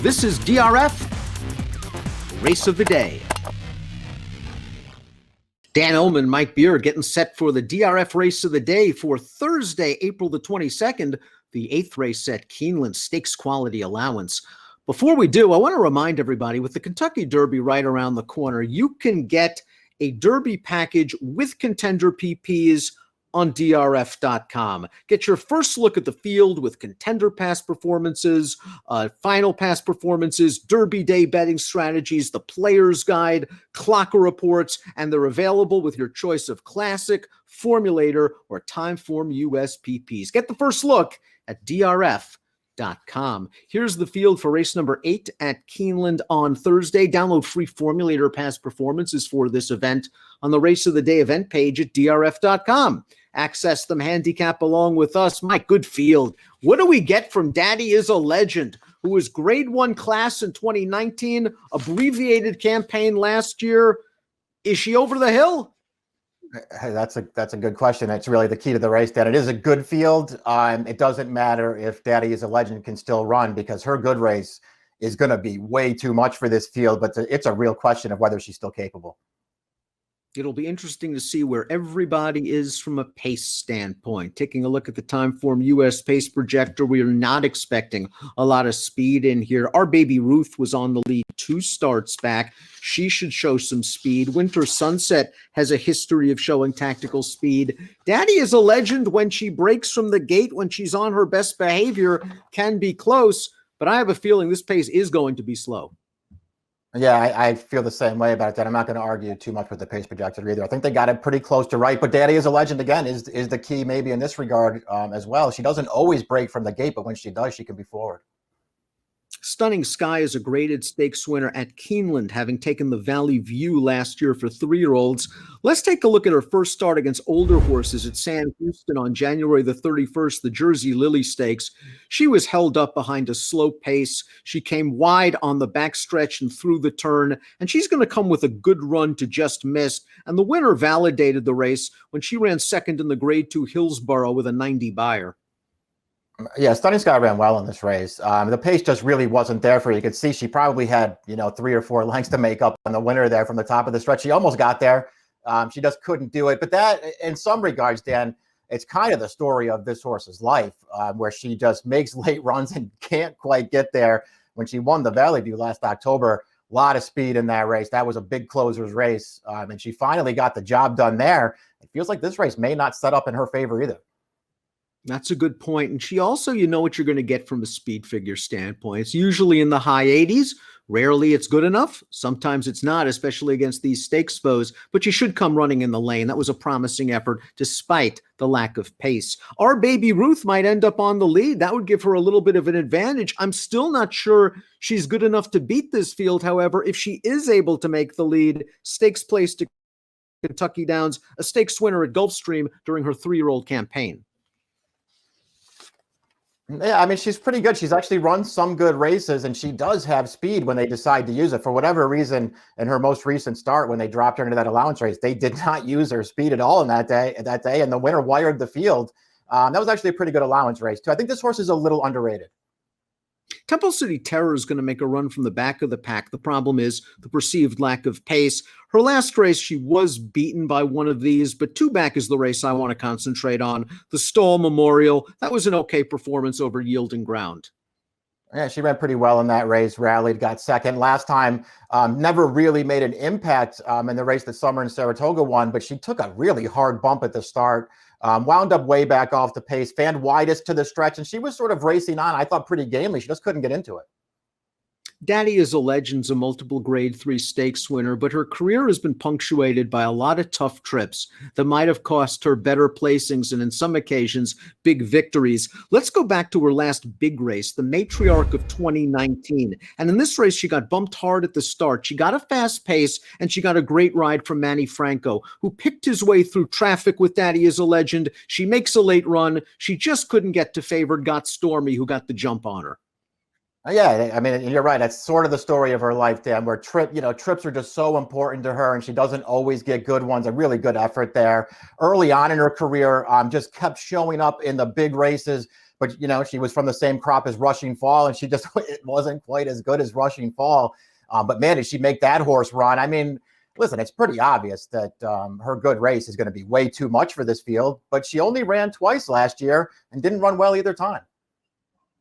This is DRF Race of the Day. Dan Illman and Mike Beer getting set for the DRF Race of the Day for Thursday, April the 22nd, the 8th race at Keeneland Stakes Quality Allowance. Before we do, I want to remind everybody, with the Kentucky Derby right around the corner, you can get a Derby package with Contender PPs on DRF.com. Get your first look at the field with Contender past performances, final past performances, Derby Day betting strategies, the Player's Guide, Clocker reports, and they're available with your choice of Classic, Formulator, or Timeform US PPs. Get the first look at DRF.com. Here's the field for race number 8 at Keeneland on Thursday. Download free Formulator past performances for this event on the Race of the Day event page at DRF.com. Access them, handicap along with us. Mike, good field. What do we get from Daddy is a Legend, who was grade 1 class in 2019, abbreviated campaign last year? Is she over the hill? Hey, that's a good question. It's really the key to the race, Dan. It is a good field. It doesn't matter if Daddy is a Legend can still run, because her good race is going to be way too much for this field. But it's a real question of whether she's still capable. It'll be interesting to see where everybody is from a pace standpoint. Taking a look at the Timeform US pace projector, we are not expecting a lot of speed in here. Our baby Ruth was on the lead 2 starts back. She should show some speed. Winter Sunset has a history of showing tactical speed. Daddy is a Legend when she breaks from the gate, when she's on her best behavior, can be close, but I have a feeling this pace is going to be slow. Yeah, I feel the same way about that. I'm not going to argue too much with the pace projector either. I think they got it pretty close to right, but Daddy is a Legend, again, is the key maybe in this regard as well. She doesn't always break from the gate, but when she does, she can be forward. Stunning Sky is a graded stakes winner at Keeneland, having taken the Valley View last year for 3-year-olds. Let's take a look at her first start against older horses at San Houston on January the 31st, the Jersey Lily Stakes. She was held up behind a slow pace. She came wide on the backstretch and through the turn, and she's going to come with a good run to just miss. And the winner validated the race when she ran second in the Grade 2 Hillsborough with a 90 buyer. Yeah, Stunning Sky ran well in this race. The pace just really wasn't there for her. You could see she probably had, 3 or 4 lengths to make up on the winner there from the top of the stretch. She almost got there. She just couldn't do it. But that, in some regards, Dan, it's kind of the story of this horse's life, where she just makes late runs and can't quite get there. When she won the Valley View last October, a lot of speed in that race. That was a big closer's race, and she finally got the job done there. It feels like this race may not set up in her favor either. That's a good point. And she also, what you're going to get from a speed figure standpoint. It's usually in the high 80s. Rarely it's good enough. Sometimes it's not, especially against these stakes foes. But she should come running in the lane. That was a promising effort despite the lack of pace. Our baby Ruth might end up on the lead. That would give her a little bit of an advantage. I'm still not sure she's good enough to beat this field. However, if she is able to make the lead, stakes place to Kentucky Downs, a stakes winner at Gulfstream during her 3-year-old campaign. Yeah, I mean, she's pretty good. She's actually run some good races, and she does have speed when they decide to use it. For whatever reason, in her most recent start, when they dropped her into that allowance race, they did not use her speed at all in that day, and the winner wired the field. That was actually a pretty good allowance race, too. I think this horse is a little underrated. Temple City Terror is going to make a run from the back of the pack. The problem is the perceived lack of pace. Her last race, she was beaten by one of these, but 2 back is the race I want to concentrate on. The Stall Memorial, that was an okay performance over yielding ground. Yeah, she ran pretty well in that race, rallied, got second. Last time, never really made an impact in the race that Summer and Saratoga won, but she took a really hard bump at the start. Wound up way back off the pace, fanned widest to the stretch, and she was sort of racing on, I thought, pretty gamely. She just couldn't get into it. Daddy is a Legend's a multiple Grade 3 stakes winner, but her career has been punctuated by a lot of tough trips that might have cost her better placings and, in some occasions, big victories. Let's go back to her last big race, the Matriarch of 2019. And in this race, she got bumped hard at the start. She got a fast pace, and she got a great ride from Manny Franco, who picked his way through traffic with Daddy is a Legend. She makes a late run. She just couldn't get to favored Got Stormy, who got the jump on her. Yeah, I mean, you're right. That's sort of the story of her life, Dan, where trips are just so important to her, and she doesn't always get good ones. A really good effort there. Early on in her career, just kept showing up in the big races, but she was from the same crop as Rushing Fall, and she just it wasn't quite as good as Rushing Fall. But man, did she make that horse run? I mean, listen, it's pretty obvious that her good race is going to be way too much for this field, but she only ran twice last year and didn't run well either time.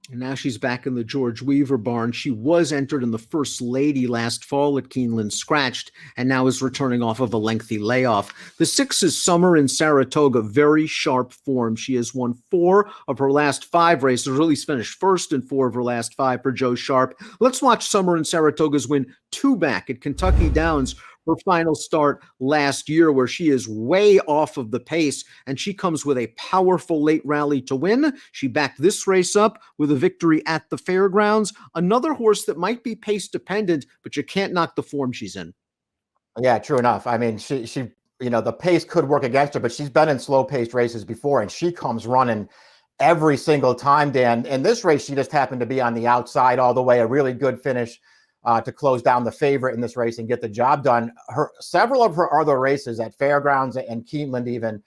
And now she's back in the George Weaver barn. She was entered in the First Lady last fall at Keeneland, scratched, and now is returning off of a lengthy layoff. The 6 is Summer in Saratoga, very sharp form. She has won 4 of her last 5 races, or at least finished first in 4 of her last 5 for Joe Sharp. Let's watch Summer in Saratoga's win 2 back at Kentucky Downs, her final start last year, where she is way off of the pace, and she comes with a powerful late rally to win. She backed this race up with a victory at the fairgrounds. Another horse that might be pace dependent, but you can't knock the form she's in. Yeah, true enough. I mean, she the pace could work against her, but she's been in slow paced races before, and she comes running every single time, Dan. In this race, she just happened to be on the outside all the way, a really good finish to close down the favorite in this race and get the job done. Several of her other races at Fairgrounds and Keeneland even,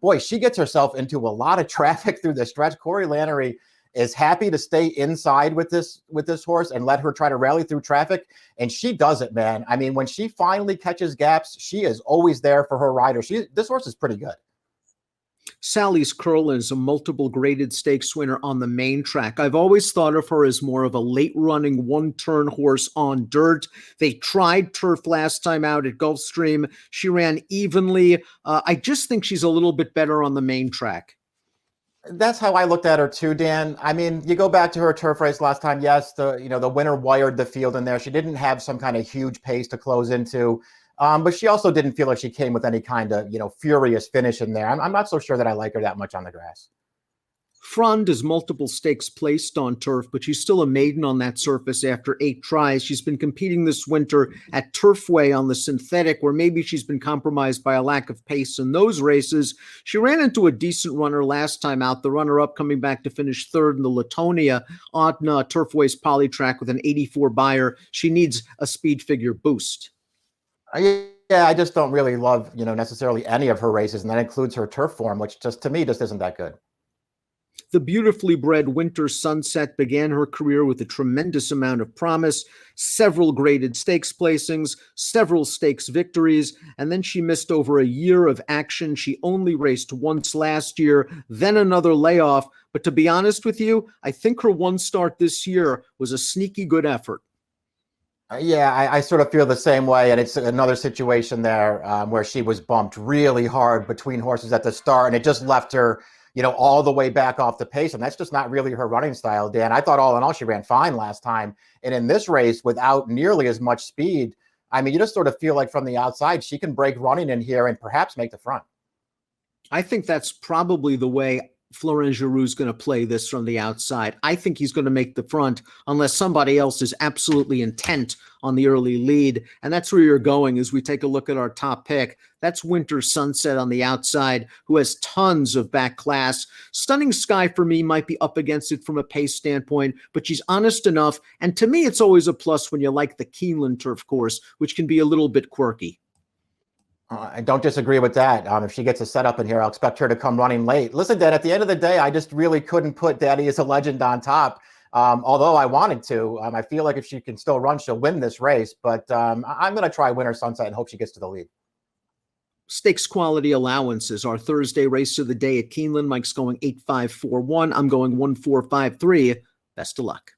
boy, she gets herself into a lot of traffic through the stretch. Corey Lannery is happy to stay inside with this horse and let her try to rally through traffic, and she does it, man. I mean, when she finally catches gaps, she is always there for her rider. This horse is pretty good. Sally's Curlin is a multiple graded stakes winner on the main track. I've always thought of her as more of a late running one-turn horse on dirt. They tried turf last time out at Gulfstream. She ran evenly. I just think she's a little bit better on the main track. That's how I looked at her too, Dan. I mean, you go back to her turf race last time. Yes, the winner wired the field in there. She didn't have some kind of huge pace to close into. But she also didn't feel like she came with any kind of, furious finish in there. I'm not so sure that I like her that much on the grass. Frond has multiple stakes placed on turf, but she's still a maiden on that surface after 8 tries. She's been competing this winter at Turfway on the synthetic, where maybe she's been compromised by a lack of pace in those races. She ran into a decent runner last time out, the runner-up coming back to finish 3rd in the Latonia on Turfway's polytrack with an 84 buyer. She needs a speed figure boost. Yeah, I just don't really love, necessarily any of her races, and that includes her turf form, which to me just isn't that good. The beautifully bred Winter Sunset began her career with a tremendous amount of promise, several graded stakes placings, several stakes victories, and then she missed over a year of action. She only raced once last year, then another layoff. But to be honest with you, I think her one start this year was a sneaky good effort. Yeah, I sort of feel the same way, and it's another situation there where she was bumped really hard between horses at the start, and it just left her, all the way back off the pace, and that's just not really her running style, Dan. I thought all in all she ran fine last time, and in this race, without nearly as much speed, I mean, you just sort of feel like from the outside she can break running in here and perhaps make the front. I think that's probably the way Florent Geroux is going to play this from the outside. I think he's going to make the front unless somebody else is absolutely intent on the early lead. And that's where you're going as we take a look at our top pick. That's Winter Sunset on the outside, who has tons of back class. Stunning Sky for me might be up against it from a pace standpoint, but she's honest enough. And to me, it's always a plus when you like the Keeneland turf course, which can be a little bit quirky. I don't disagree with that. If she gets a setup in here, I'll expect her to come running late. Listen, Dan, at the end of the day, I just really couldn't put Daddy Is a Legend on top, although I wanted to. I feel like if she can still run, she'll win this race. But I'm going to try Winter Sunset and hope she gets to the lead. Stakes quality allowances. Our Thursday race of the day at Keeneland. Mike's going 8-5-4-1. I'm going 1-4-5-3. Best of luck.